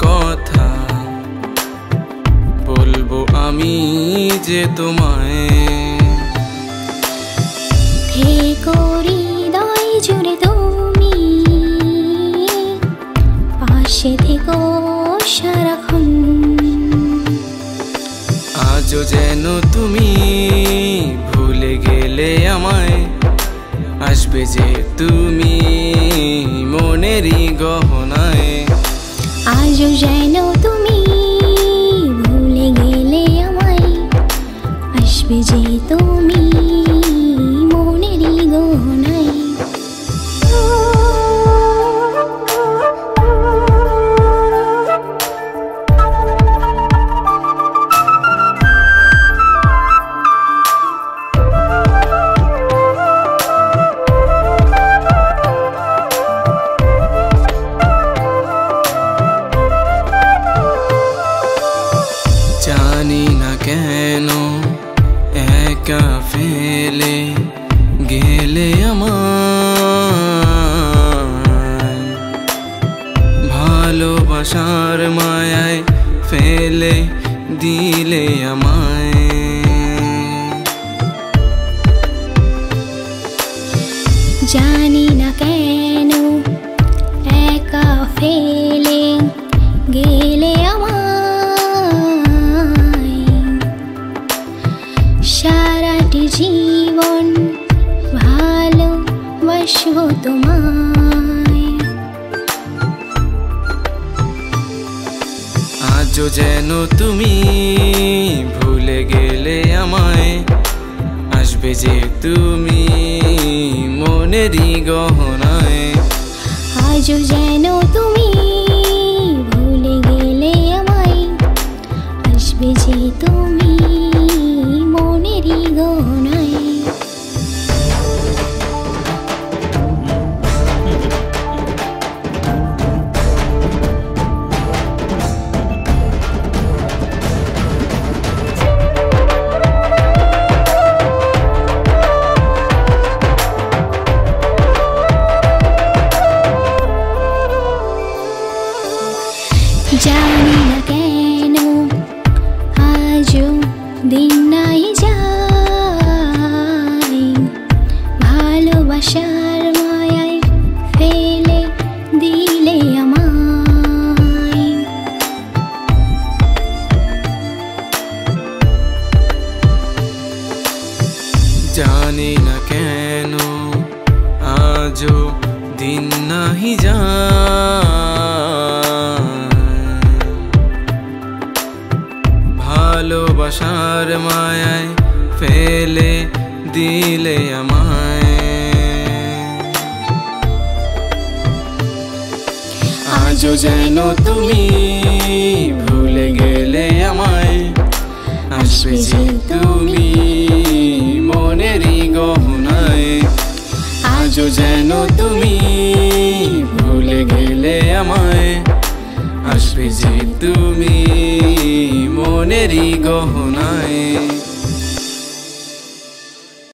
কথা বলবো আমি যে তোমায়। থেকো হৃদয় জুড়ে তুমি, পাশে থেকো সারাক্ষণ। আজও যেন তুমি ভুলে গেলে আমায়, আসবে যে তুমি মনেরই গহনায়। আজও যেন তুমি ভুলে গেলে আমায়, আসবে যে তুমি মনেরই গহনায়। জানি না কেন একা ফেলে গেলে আমায়, ভালোবাসার মায়ায় ফেলে দিলে আমায়। জানি না কেন একা ফেলে গেলে আমায়, সারাটি জীবন ভালোবাসবো তোমায়। আজও যেন তুমি ভুলে গেলে আমায়, আসবে যে তুমি মনেরই গহনায়। আজও যেন তুমি ভুলে গেলে আমায়, আসবে যে তুমি মনেরই গহনায়। জানি না কেন আজও দিন নাই যায়, ভালোবাসার মায়ায় ফেলে দিলে আমায়। জানি না কেন আজও দিন নাহি যায়, ভালোবাসার মায়ায় ফেলে দিলে আমায়। আজও যেন তুমি ভুলে গেলে আমায়, আসবে যে তুমি মনেরই গহনায়। আজও যেন তুমি ভুলে গেলে আমায়, আসবে যে তুমি মনেরই গহনায়।